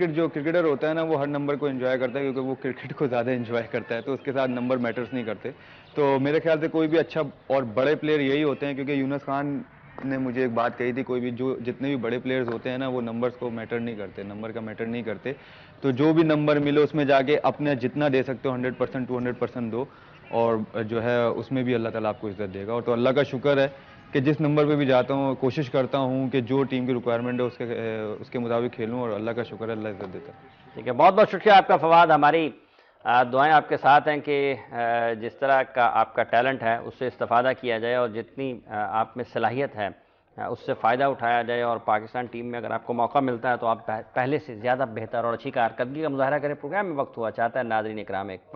جو کرکٹر ہوتا ہے نا وہ ہر نمبر کو انجوائے کرتا ہے، کیونکہ وہ کرکٹ کو زیادہ انجوائے کرتا ہے، تو اس کے ساتھ نمبر میٹرز نہیں کرتے، تو میرے خیال سے کوئی بھی اچھا اور بڑے پلیئر یہی ہوتے ہیں، کیونکہ یونس خان نے مجھے ایک بات کہی تھی، کوئی بھی جتنے بھی بڑے پلیئرز ہوتے ہیں نا وہ نمبرز کو میٹر نہیں کرتے، نمبر کا میٹر نہیں کرتے، تو جو بھی نمبر ملے اس میں جا کے اپنے جتنا دے سکتے ہو 100% 200% دو، اور جو ہے اس میں بھی اللہ تعالیٰ آپ کو عزت دے گا، اور تو اللہ کا شکر ہے کہ جس نمبر پہ بھی جاتا ہوں کوشش کرتا ہوں کہ جو ٹیم کی ریکوائرمنٹ ہے اس کے مطابق کھیلوں، اور اللہ کا شکر ہے اللہ عزت دیتا ہے۔ ٹھیک ہے، بہت بہت شکریہ آپ کا فواد، ہماری دعائیں آپ کے ساتھ ہیں کہ جس طرح کا آپ کا ٹیلنٹ ہے اس سے استفادہ کیا جائے، اور جتنی آپ میں صلاحیت ہے اس سے فائدہ اٹھایا جائے، اور پاکستان ٹیم میں اگر آپ کو موقع ملتا ہے تو آپ پہلے سے زیادہ بہتر اور اچھی کارکردگی کا مظاہرہ کریں۔ پروگرام میں وقت ہوا چاہتا ہے ناظرین اکرام ایک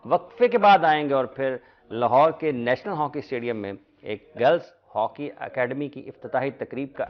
وقفے کے بعد آئیں گے، اور پھر لاہور کے نیشنل ہاکی اسٹیڈیم میں ایک گرلز ہاکی اکیڈمی کی افتتاحی تقریب کا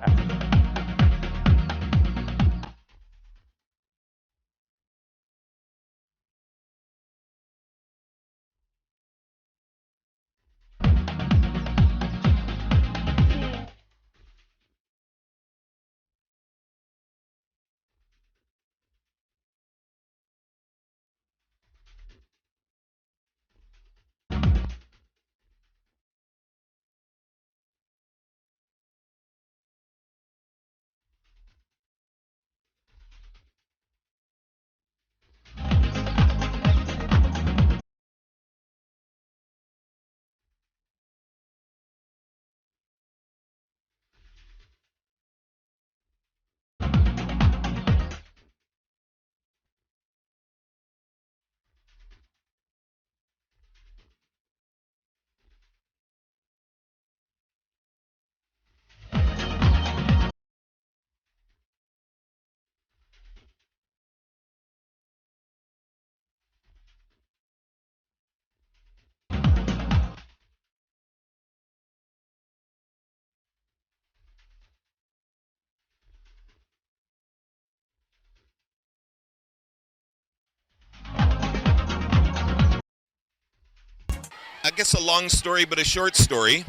guess a long story, but a short story.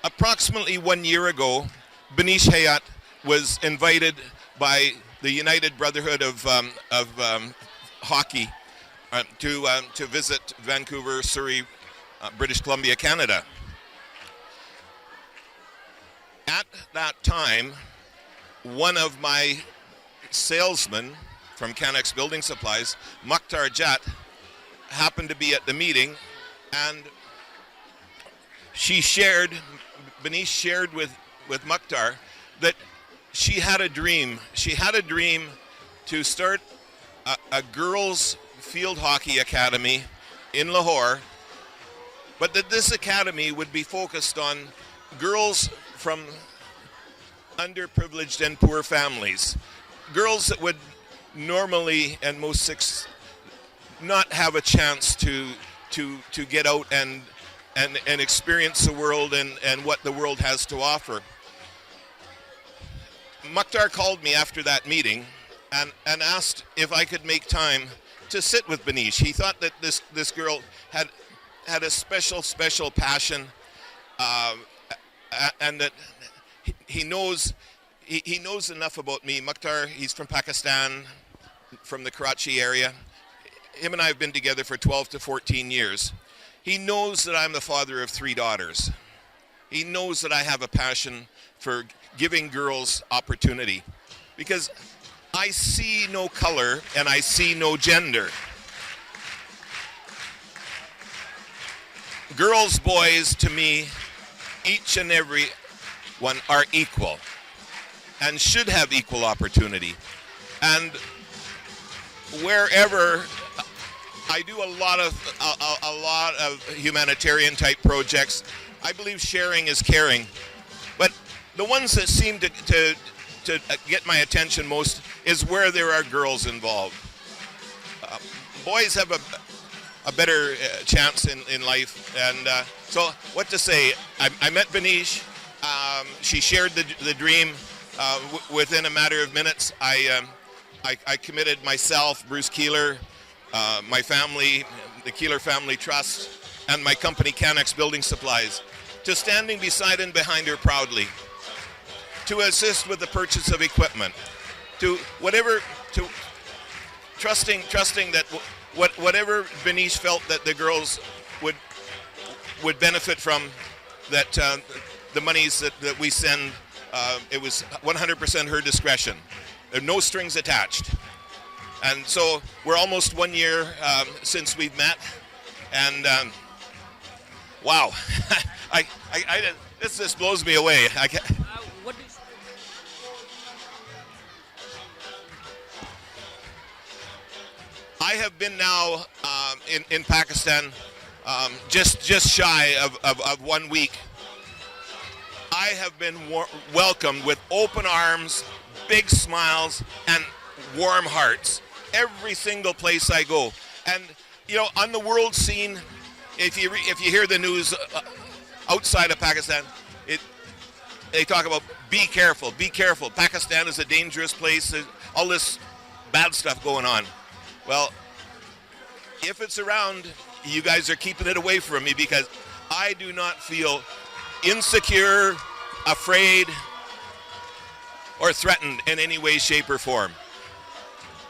Approximately 1 year ago, Benish Hayat was invited by the United Brotherhood of Hockey to visit Vancouver, Surrey, British Columbia, Canada. At that time, one of my salesmen from Canex Building Supplies, Mukhtar Jat, happened to be at the meeting, and Benish shared with Mukhtar that she had a dream. She had a dream to start a girls' field hockey academy in Lahore, but that this academy would be focused on girls from underprivileged and poor families, girls that would normally and most not have a chance to get out and experience the world and what the world has to offer. Mukhtar called me after that meeting and asked if I could make time to sit with Benish. He thought that this girl had a special passion, and that he knows enough about me. Mukhtar, he's from Pakistan, from the Karachi area. Him and I have been together for 12 to 14 years. He knows that I'm the father of 3 daughters. He knows that I have a passion for giving girls opportunity, because I see no color and I see no gender. Girls, boys, to me, each and every one are equal and should have equal opportunity. And wherever I do a lot of humanitarian type projects, I believe sharing is caring. But the ones that seem to get my attention most is where there are girls involved. Boys have a better chance in life, and so what to say? I met Benish. She shared the dream. Within a matter of minutes, I committed myself, Bruce Keeler, my family, the Keeler Family Trust, and my company Canex Building Supplies, to standing beside and behind her proudly, to assist with the purchase of equipment, to trusting that whatever Benish felt that the girls would benefit from, that the monies that we send, it was 100% her discretion. There are no strings attached. And so we're almost 1 year since we've met, and wow, this just blows me away. I have been now in Pakistan just shy of 1 week. I have been welcomed with open arms, big smiles, and warm hearts every single place I go. And you know, on the world scene, if you hear the news outside of Pakistan, they talk about be careful. Pakistan is a dangerous place. There's all this bad stuff going on. Well, if it's around, you guys are keeping it away from me, because I do not feel insecure, afraid, or threatened in any way, shape, or form.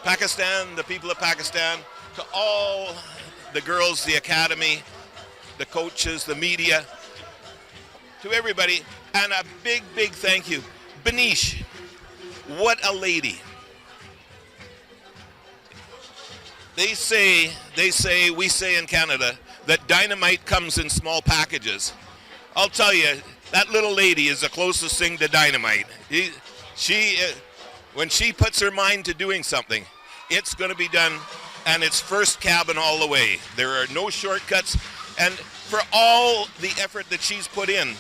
Pakistan, the people of Pakistan, to all the girls, the academy, the coaches, the media, to everybody, and a big thank you. Benish, what a lady. We say in Canada that dynamite comes in small packages. I'll tell you, that little lady is the closest thing to dynamite. When she puts her mind to doing something, it's going to be done, and it's first cabin all the way. There are no shortcuts, and for all the effort that she's put in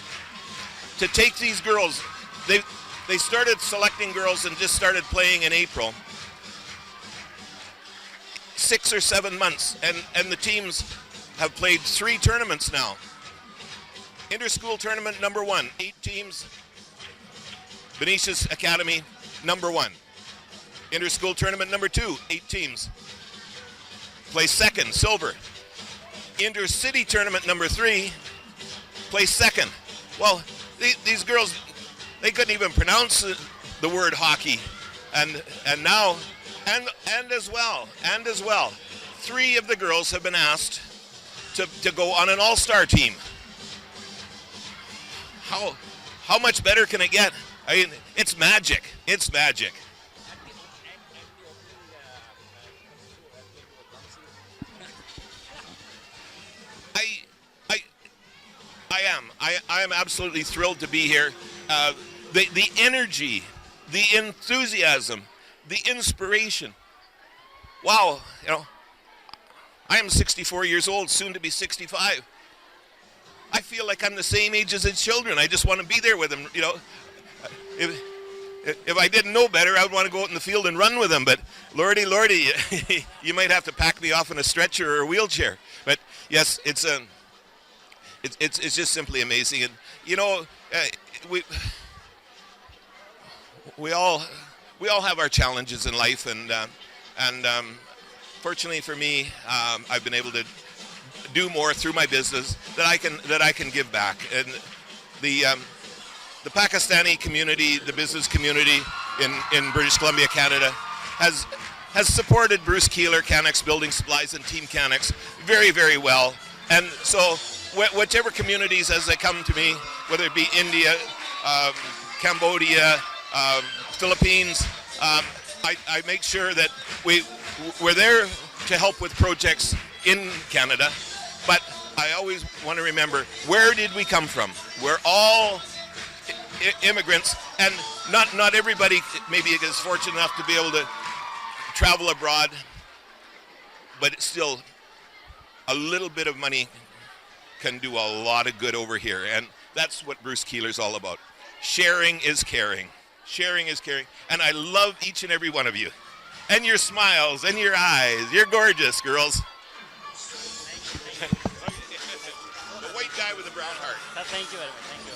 to take these girls, they started selecting girls and just started playing in April. 6 or 7 months, and the teams have played 3 tournaments now. Inter-school tournament number 1, 8 teams. Benish's Academy number 1. Inter-school tournament number 2, 8 teams. Play second, silver. intercity tournament number 3, placed second. Well, these girls, they couldn't even pronounce the word hockey, and now, and as well, 3 of the girls have been asked to go on an all-star team. How much better can it get? I mean, it's magic. It's magic. I am absolutely thrilled to be here. The energy, the enthusiasm, the inspiration. Wow, you know, I am 64 years old, soon to be 65. I feel like I'm the same age as the children. I just want to be there with them, you know. If I didn't know better, I would want to go out in the field and run with them. But lordy, you might have to pack me off in a stretcher or a wheelchair. But yes, it's just simply amazing. And you know, we all have our challenges in life, and fortunately for me, I've been able to do more through my business that I can give back. And the Pakistani community, the business community in British Columbia, Canada, has supported Bruce Keeler, Canucks Building Supplies, and Team Canucks very, very well. And so whichever communities as they come to me, whether it be India, Cambodia, Philippines, I make sure that we're there to help with projects in Canada. But I always want to remember, where did we come from? We're all immigrants, and not everybody maybe is fortunate enough to be able to travel abroad, but it's still a little bit of money can do a lot of good over here, and that's what Bruce Keeler's all about. Sharing is caring. Sharing is caring, and I love each and every one of you, and your smiles and your eyes. You're gorgeous, girls. The white guy with the brown heart. Thank you very much. Thank you.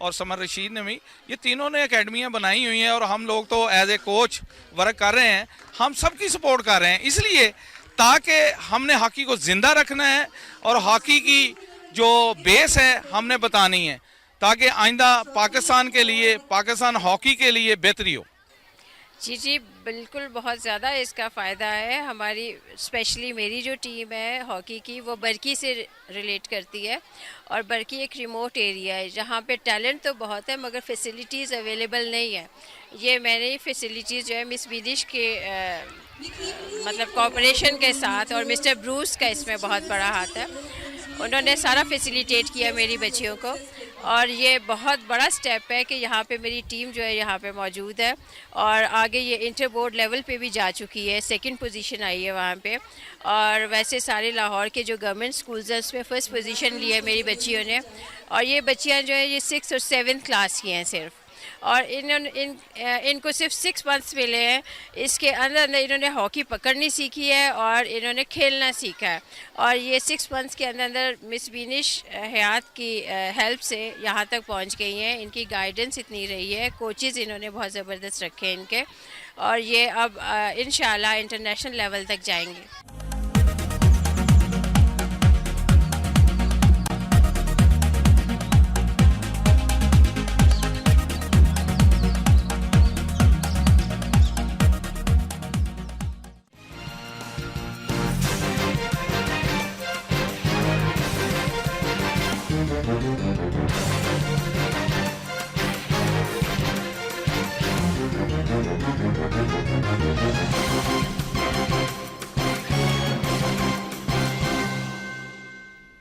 اور سمر رشید نے بھی, یہ تینوں نے اکیڈمیاں بنائی ہوئی ہیں اور ہم لوگ تو ایز اے کوچ ورک کر رہے ہیں, ہم سب کی سپورٹ کر رہے ہیں, اس لیے تاکہ ہم نے ہاکی کو زندہ رکھنا ہے اور ہاکی کی جو بیس ہے ہم نے بتانی ہے تاکہ آئندہ پاکستان کے لیے, پاکستان ہاکی کے لیے بہتری ہو. جی بالکل, بہت زیادہ اس کا فائدہ ہے. ہماری اسپیشلی میری جو ٹیم ہے ہاکی کی وہ برکی سے ریلیٹ کرتی ہے, اور برکی ایک ریموٹ ایریا ہے جہاں پہ ٹیلنٹ تو بہت ہے مگر فیسلٹیز اویلیبل نہیں ہے. یہ میں نے فیسلٹیز جو ہے مس ودیش کے مطلب کوآپریشن کے ساتھ, اور مسٹر بروس کا اس میں بہت بڑا ہاتھ ہے, انہوں نے سارا فیسیلیٹیٹ کیا میری بچیوں کو, اور یہ بہت بڑا سٹیپ ہے کہ یہاں پہ میری ٹیم جو ہے یہاں پہ موجود ہے, اور آگے یہ انٹر بورڈ لیول پہ بھی جا چکی ہے, 2nd پوزیشن آئی ہے وہاں پہ. اور ویسے سارے لاہور کے جو گورنمنٹ سکولز ہیں اس میں 1st پوزیشن لی ہے میری بچیوں نے, اور یہ بچیاں جو ہیں یہ 6th اور 7th کلاس کی ہیں صرف, اور ان کو صرف 6 months ملے ہیں. اس کے اندر انہوں نے ہاکی پکڑنی سیکھی ہے اور انہوں نے کھیلنا سیکھا ہے, اور یہ 6 months کے اندر مس بینش حیات کی ہیلپ سے یہاں تک پہنچ گئی ہیں. ان کی گائیڈنس اتنی رہی ہے, کوچز انہوں نے بہت زبردست رکھے ان کے, اور یہ اب انشاءاللہ انٹرنیشنل لیول تک جائیں گے.